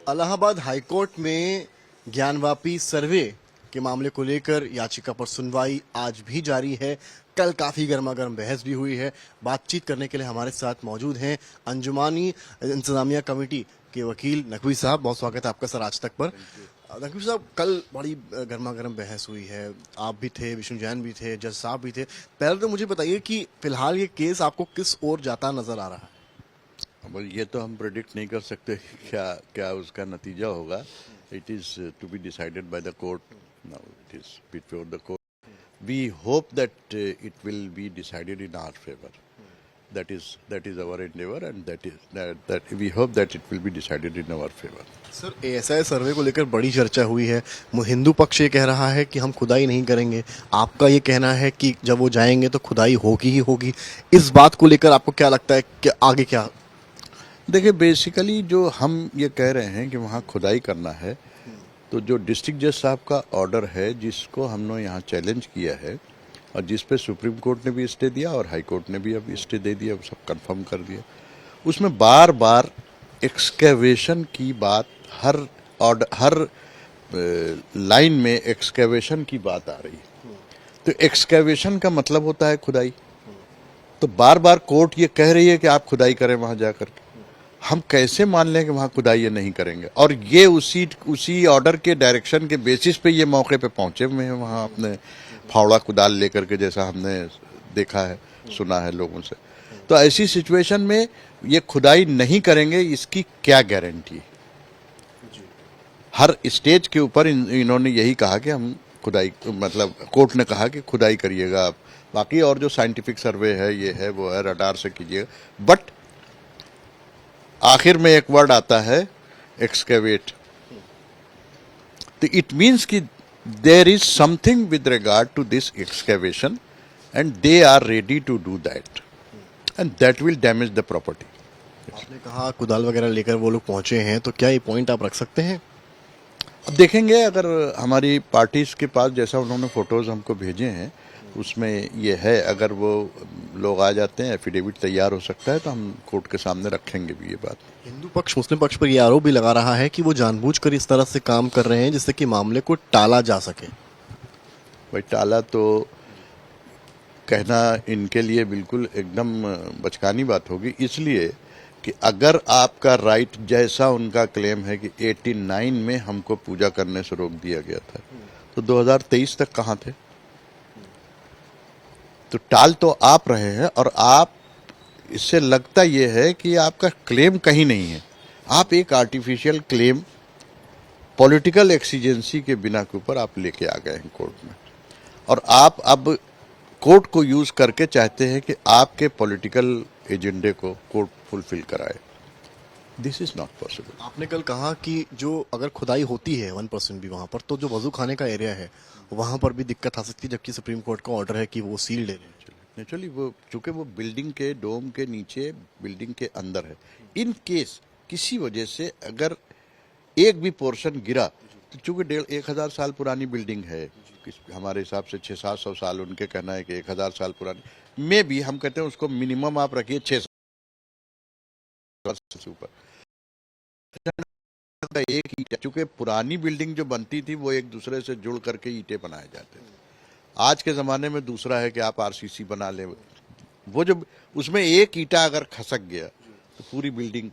Allahabad high court में ज्ञानवापी सर्वे के मामले को लेकर याचिका पर सुनवाई आज भी जारी है। कल काफी गर्मा गर्म बहस भी हुई है। बातचीत करने के लिए हमारे साथ मौजूद हैं अंजुमानी इंतजामिया कमेटी के वकील नकवी साहब। बहुत स्वागत है आपका सर आज तक पर। नकवी साहब, कल बड़ी गर्मा गर्म बहस हुई है। आप भी थे, विष्णु जैन भी थे, जज साहब भी थे। पहले तो मुझे बताइए कि फिलहाल ये केस आपको किस ओर जाता नजर आ रहा है? अब ये तो हम प्रेडिक्ट नहीं कर सकते क्या क्या उसका नतीजा होगा। It is to be decided by the court. Now it is before the court. We hope that it will be decided in our favour. that is our endeavor, and that we hope that it will be decided in our favor. Sir, ASI सर्वे को लेकर बड़ी चर्चा हुई है। हिंदू पक्ष ये कह रहा है कि हम खुदाई नहीं करेंगे। आपका ये कहना है कि जब वो जाएंगे तो खुदाई होगी ही होगी। इस बात को लेकर आपको क्या लगता है कि आगे क्या? देखिए, बेसिकली जो हम ये कह रहे हैं कि वहाँ खुदाई करना है, तो जो डिस्ट्रिक्ट जज साहब का ऑर्डर है जिसको हमने यहाँ चैलेंज किया है और जिस पे सुप्रीम कोर्ट ने भी स्टे दिया और हाई कोर्ट ने भी अब स्टे दे दिया, सब कंफर्म कर दिया, उसमें बार बार एक्सकेवेशन की बात हर लाइन में एक्सकेवेशन की बात आ रही है। तो एक्सकेवेशन का मतलब होता है खुदाई। तो बार बार कोर्ट ये कह रही है कि आप खुदाई करें वहां जाकर के। हम कैसे मान लें कि वहां खुदाई ये नहीं करेंगे? और ये उसी ऑर्डर के डायरेक्शन के बेसिस पे ये मौके पे पहुंचे हुए हैं वहां अपने फावड़ा कुदाल लेकर के, जैसा हमने देखा है, सुना है लोगों से। तो ऐसी सिचुएशन में ये खुदाई नहीं करेंगे, इसकी क्या गारंटी? हर स्टेज के ऊपर इन्होंने यही कहा कि हम खुदाई, मतलब कोर्ट ने कहा कि खुदाई करिएगा आप, बाकी और जो साइंटिफिक सर्वे है, ये है वो है, रडार से कीजिएगा। बट आखिर में एक वर्ड आता है एक्सकेवेट। तो इट मीन्स कि there is something with regard to this excavation and they are ready to do that, and that will damage the property. आपने कहा कुदाल वगैरह लेकर वो लोग पहुंचे हैं, तो क्या ये पॉइंट आप रख सकते हैं? अब देखेंगे, अगर हमारी पार्टीज के पास जैसा उन्होंने फोटोज हमको भेजे हैं उसमें ये है, अगर वो लोग आ जाते हैं, एफिडेविट तैयार हो सकता है, तो हम कोर्ट के सामने रखेंगे भी ये बात। हिंदू पक्ष मुस्लिम पक्ष पर यह आरोप भी लगा रहा है कि वो जानबूझकर इस तरह से काम कर रहे हैं जिससे कि मामले को टाला जा सके। भाई, टाला तो कहना इनके लिए बिल्कुल एकदम बचकानी बात होगी, इसलिए कि अगर आपका राइट, जैसा उनका क्लेम है कि 89 में हमको पूजा करने से रोक दिया गया था, तो 2023 तक कहाँ थे? तो टाल तो आप रहे हैं, और आप, इससे लगता यह है कि आपका क्लेम कहीं नहीं है। आप एक आर्टिफिशियल क्लेम पॉलिटिकल एक्सीजेंसी के बिना के ऊपर आप लेके आ गए हैं कोर्ट में, और आप अब कोर्ट को यूज करके चाहते हैं कि आपके पॉलिटिकल एजेंडे को कोर्ट फुलफिल कराए। This is not possible. आपने कल कहा कि जो अगर खुदाई होती है 1% भी वहां पर, तो जो वजू खाने का एरिया है वहां पर भी दिक्कत आ सकती है, जबकि सुप्रीम कोर्ट का ऑर्डर है कि वो सील दे नेचुरली वो, चूंकि वो बिल्डिंग के डोम के नीचे, बिल्डिंग के अंदर है, इन केस किसी वजह से अगर एक भी पोर्शन गिरा, तो चूंकि 1000 साल पुरानी बिल्डिंग है, हमारे हिसाब से 600-700 साल, उनके कहना है कि 1000 साल पुरानी में भी, हम कहते हैं उसको मिनिमम आप रखिए 600 से ऊपर। एक ईंट, चूंकि पुरानी बिल्डिंग जो बनती थी वो एक दूसरे से जुड़ करके ईंटें बनाए जाते थे। आज के ज़माने में दूसरा है कि आप आरसीसी बना लें। वो जो उसमें एक ईंटा अगर खसक गया तो पूरी बिल्डिंग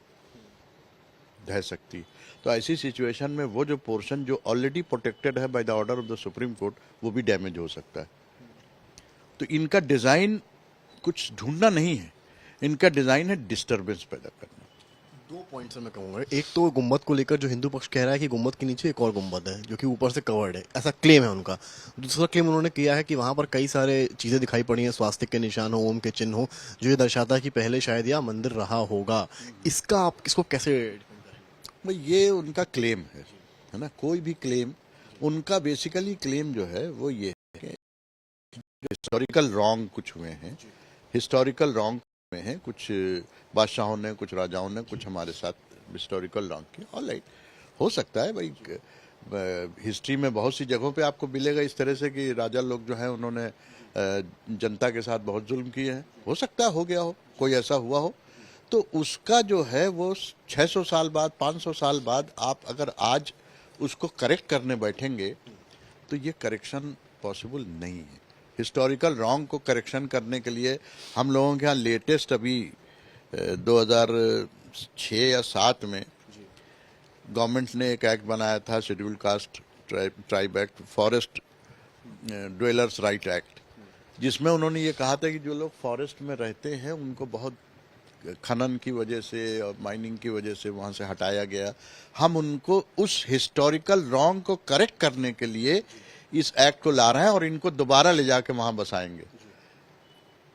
ढह सकती। तो ऐसी सिचुएशन में वो जो पोर्शन जो ऑलरेडी प्रोटेक्टेड है by the order of the supreme court, वो भी डैमेज हो सकता है। तो इनका डिज़ाइन कुछ ढूंढना नहीं है, इनका डिज़ाइन है डिस्टर्बेंस पैदा करना। 2 पॉइंट्स मैं कहूंगा। एक तो गुम्बद को लेकर जो हिंदू पक्ष कह रहा है कि गुम्बद के नीचे एक और गुम्बद है जो कि ऊपर से कवर्ड है, ऐसा क्लेम है उनका। दूसरा क्लेम उन्होंने किया है कि वहां पर कई सारे चीजें दिखाई पड़ी हैं, स्वास्तिक के निशान हो, ओम के चिन्ह हो, जो ये दर्शाता है कि पहले शायद यह मंदिर रहा होगा। इसका आप इसको कैसे? भाई, ये उनका क्लेम है ना। कोई भी क्लेम, उनका बेसिकली क्लेम जो है वो ये है कि हिस्टोरिकल रॉन्ग कुछ हुए हैं, हिस्टोरिकल रॉन्ग हुए हैं, कुछ बादशाहों ने, कुछ राजाओं ने, कुछ हमारे साथ हिस्टोरिकल रॉन्ग किया। ऑलराइट, हो सकता है भाई, हिस्ट्री में बहुत सी जगहों पे आपको मिलेगा इस तरह से कि राजा लोग जो हैं उन्होंने जनता के साथ बहुत जुल्म किए हैं। हो सकता है हो गया हो, कोई ऐसा हुआ हो। तो उसका जो है वो 600 साल बाद, 500 साल बाद आप अगर आज उसको करेक्ट करने बैठेंगे तो ये करेक्शन पॉसिबल नहीं है। हिस्टोरिकल रॉन्ग को करेक्शन करने के लिए हम लोगों के यहाँ लेटेस्ट अभी 2006 या 7 में गवर्नमेंट ने एक एक्ट बनाया था, schedule caste tribe act, forest dwellers right act, जिसमें उन्होंने ये कहा था कि जो लोग फॉरेस्ट में रहते हैं उनको बहुत खनन की वजह से और माइनिंग की वजह से वहाँ से हटाया गया। हम उनको उस हिस्टोरिकल रॉन्ग को करेक्ट करने के लिए इस एक्ट को ला रहे हैं और इनको दोबारा ले जाके वहाँ बसाएंगे।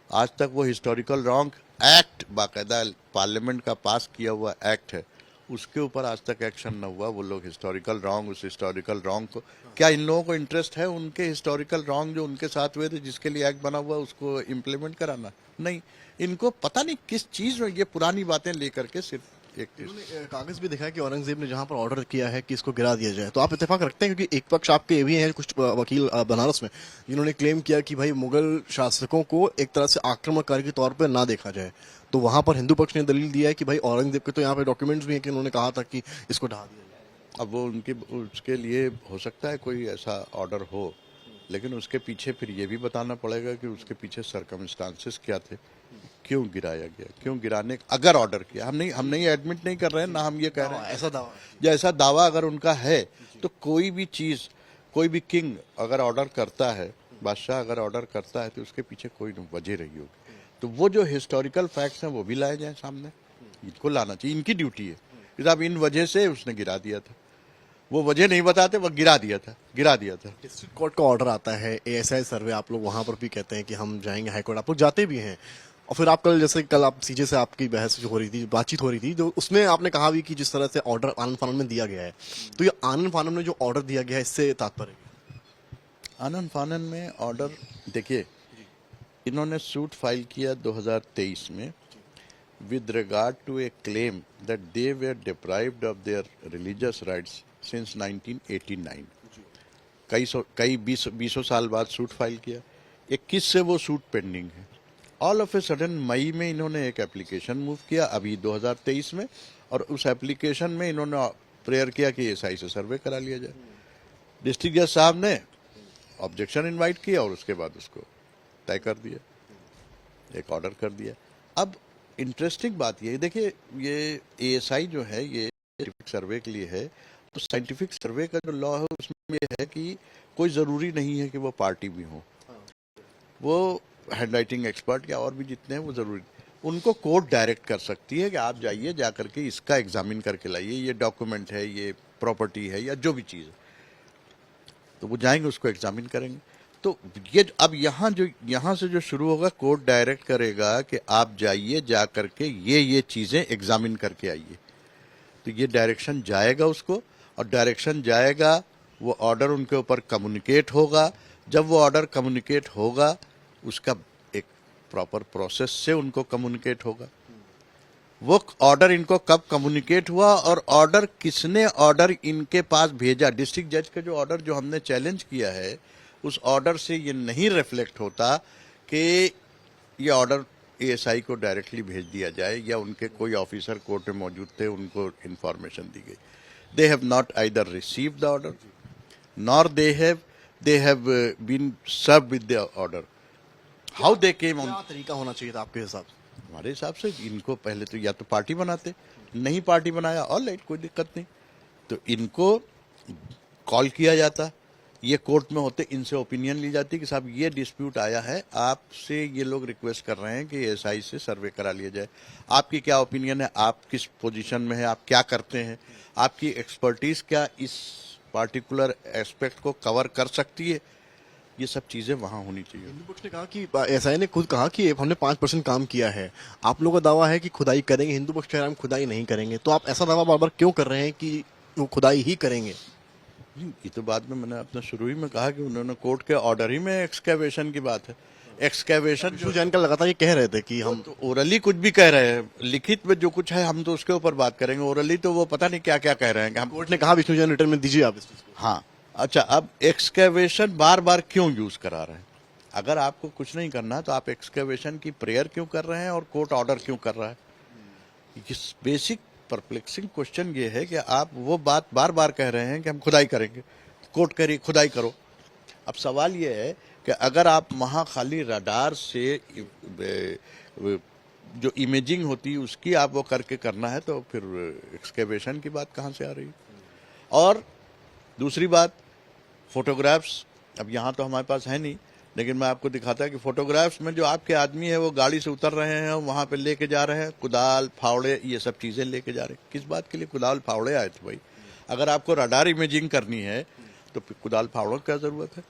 आज तक वो हिस्टोरिकल रॉन्ग एक्ट, बाकायदा पार्लियामेंट का पास किया हुआ एक्ट है, उसके ऊपर आज तक एक्शन न हुआ। वो लोग हिस्टोरिकल रॉन्ग, उस हिस्टोरिकल रॉन्ग को, क्या इन लोगों को इंटरेस्ट है उनके हिस्टोरिकल रॉन्ग जो उनके साथ हुए थे, जिसके लिए एक्ट बना हुआ, उसको इम्प्लीमेंट कराना? नहीं, इनको पता नहीं किस चीज में ये पुरानी बातें लेकर के सिर्फ एक कागज भी दिखा है कि औरंगजेब ने जहां पर ऑर्डर किया है कि इसको गिरा दिया जाए, तो आप इत्तेफाक रखते हैं? क्योंकि एक पक्ष आपके ये भी हैं कुछ वकील बनारस में, जिन्होंने क्लेम किया कि भाई मुगल शासकों को एक तरह से आक्रमणकारी के तौर पर ना देखा जाए, तो वहां पर हिंदू पक्ष ने दलील दिया है कि भाई औरंगजेब के तो यहाँ पे डॉक्यूमेंट्स भी हैं कि उन्होंने कहा था कि इसको ढहा दिया जाए। अब वो उनके उसके लिए हो सकता है कोई ऐसा ऑर्डर हो, लेकिन उसके पीछे फिर ये भी बताना पड़ेगा कि उसके पीछे सर्कमस्टांसेस क्या थे, क्यों गिराया गया, क्यों गिराने, अगर ऑर्डर किया। हम नहीं एडमिट नहीं कर रहे हैं, ना हम ये कह रहे हैं ऐसा दावा, या ऐसा दावा अगर उनका है, तो कोई भी चीज, कोई भी किंग अगर ऑर्डर करता है, बादशाह अगर ऑर्डर करता है, तो उसके पीछे कोई वजह रही होगी। तो वो जो हिस्टोरिकल फैक्ट्स हैं वो भी लाए जाए सामने, इनको लाना चाहिए, इनकी ड्यूटी है कि साहब इन वजह से उसने गिरा दिया था। वो वजह नहीं बताते, वो गिरा दिया था। डिस्ट्रिक्ट कोर्ट का ऑर्डर आता है, एएसआई सर्वे, आप लोग वहां पर भी कहते हैं कि हम जाएंगे हाई कोर्ट, आप लोग जाते भी हैं, और फिर आप कल आप सीजे से आपकी बहस जो हो रही थी, बातचीत हो रही थी, जो उसमें आपने कहा भी कि जिस तरह से ऑर्डर आनंद फानन में दिया गया है, तो ये आनंद फानन में जो ऑर्डर दिया गया है, इससे तात्पर्य? आनंद फानन में ऑर्डर, देखिए, इन्होंने सूट फाइल किया 2023 में with regard to a claim that they were deprived of their religious rights since 1989. कई बीसों साल बाद सूट फाइल किया, 21 से वो सूट पेंडिंग है। ऑल ऑफ ए सडन मई में इन्होंने एक एप्लीकेशन मूव किया अभी 2023 में, और उस एप्लीकेशन में इन्होंने प्रेयर किया कि एसआई से सर्वे करा लिया जाए। डिस्ट्रिक्ट जज साहब ने ऑब्जेक्शन इनवाइट किया और उसके बाद उसको तय कर दिया, एक ऑर्डर कर दिया। अब इंटरेस्टिंग बात ये देखिए, ये एएसआई जो है ये साइंटिफिक सर्वे के लिए है, तो साइंटिफिक सर्वे का जो लॉ है उसमें ये है कि कोई ज़रूरी नहीं है कि वो पार्टी भी हो, वो हैंड राइटिंग एक्सपर्ट या और भी जितने हैं वो ज़रूरी, उनको कोर्ट डायरेक्ट कर सकती है कि आप जाइए, जा करके इसका एग्जामिन करके लाइए, ये डॉक्यूमेंट है, ये प्रॉपर्टी है, या जो भी चीज़ है, तो वो जाएंगे उसको एग्जामिन करेंगे। तो ये अब यहाँ से जो शुरू होगा, कोर्ट डायरेक्ट करेगा कि आप जाइए, जा करके ये चीजें एग्जामिन करके आइए, तो ये डायरेक्शन जाएगा उसको, और डायरेक्शन जाएगा, वो ऑर्डर उनके ऊपर कम्युनिकेट होगा। जब वो ऑर्डर कम्युनिकेट होगा, उसका एक प्रॉपर प्रोसेस से उनको कम्युनिकेट होगा। वो ऑर्डर इनको कब कम्युनिकेट हुआ और ऑर्डर किसने ऑर्डर इनके पास भेजा, डिस्ट्रिक्ट जज का जो ऑर्डर जो हमने चैलेंज किया है, उस ऑर्डर से ये नहीं रिफ्लेक्ट होता कि ये ऑर्डर एएसआई को डायरेक्टली भेज दिया जाए या उनके कोई ऑफिसर कोर्ट में मौजूद थे उनको इंफॉर्मेशन दी गई। They have not either received the order nor they have been served with the order. How they came on, क्या तरीका होना चाहिए था आपके हिसाब से? हमारे हिसाब से इनको पहले तो या तो पार्टी बनाते, नहीं पार्टी बनाया, ऑल राइट, कोई दिक्कत नहीं, तो इनको कॉल किया जाता, ये कोर्ट में होते, इनसे ओपिनियन ली जाती कि साहब ये डिस्प्यूट आया है, आपसे ये लोग रिक्वेस्ट कर रहे हैं कि एसआई से सर्वे करा लिया जाए, आपकी क्या ओपिनियन है, आप किस पोजीशन में है, आप क्या करते हैं, आपकी एक्सपर्टीज क्या इस पार्टिकुलर एस्पेक्ट को कवर कर सकती है, ये सब चीजें वहां होनी चाहिए। हिंदू पक्ष ने कहा कि एसआई ने खुद कहा कि हमने 5% काम किया है, आप लोगों का दावा है कि खुदाई करेंगे, हिंदू पक्ष कह रहा है हम खुदाई नहीं करेंगे, तो आप ऐसा दावा बार बार क्यों कर रहे हैं कि वो खुदाई ही करेंगे? ये तो बाद में मैंने अपना शुरू ही में कहा कि उन्होंने कोर्ट के ऑर्डर ही में एक्सकैवेशन की बात है। एक्सकैवेशन विष्णु जैन का लगातार ये कह रहे थे कि हम तो ओरली कुछ भी कह रहे हैं, लिखित में जो कुछ है हम तो उसके ऊपर बात करेंगे, ओरली तो वो पता नहीं क्या क्या कह रहे हैं कि हम, कोर्ट ने कहा विष्णु जैन रिटर्न में दीजिए आप इस चीज को। हाँ अच्छा, अब एक्सकैवेशन बार बार क्यों यूज करा रहे हैं? अगर आपको कुछ नहीं करना तो आप एक्सकैवेशन की प्रेयर क्यों कर रहे हैं और कोर्ट ऑर्डर क्यों कर रहा है? बेसिक परप्लेक्सिंग क्वेश्चन ये है कि आप वो बात बार बार कह रहे हैं कि हम खुदाई करेंगे, कोट करिए, खुदाई करो। अब सवाल ये है कि अगर आप वहाँ खाली रडार से जो इमेजिंग होती है उसकी आप वो करके करना है, तो फिर एक्सकेवेशन की बात कहाँ से आ रही है? और दूसरी बात, फोटोग्राफ्स अब यहाँ तो हमारे पास है नहीं, लेकिन मैं आपको दिखाता है कि फोटोग्राफ्स में जो आपके आदमी है वो गाड़ी से उतर रहे हैं, वहाँ पे लेके जा रहे हैं कुदाल, फावड़े, ये सब चीज़ें लेके जा रहे हैं। किस बात के लिए कुदाल फावड़े आए थे भाई? अगर आपको रडार इमेजिंग करनी है तो फिर कुदाल फावड़ों की क्या ज़रूरत है?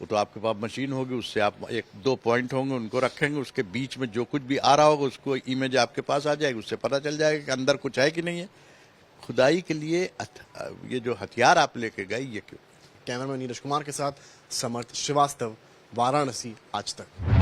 वो तो आपके पास मशीन होगी, उससे आप 1-2 पॉइंट होंगे, उनको रखेंगे, उसके बीच में जो कुछ भी आ रहा होगा उसको इमेज आपके पास आ जाएगी, उससे पता चल जाएगा कि अंदर कुछ है कि नहीं है। खुदाई के लिए ये जो हथियार आप लेके गए, ये क्यों? कैमरामैन नीरज कुमार के साथ समर्थ श्रीवास्तव, वाराणसी आज तक।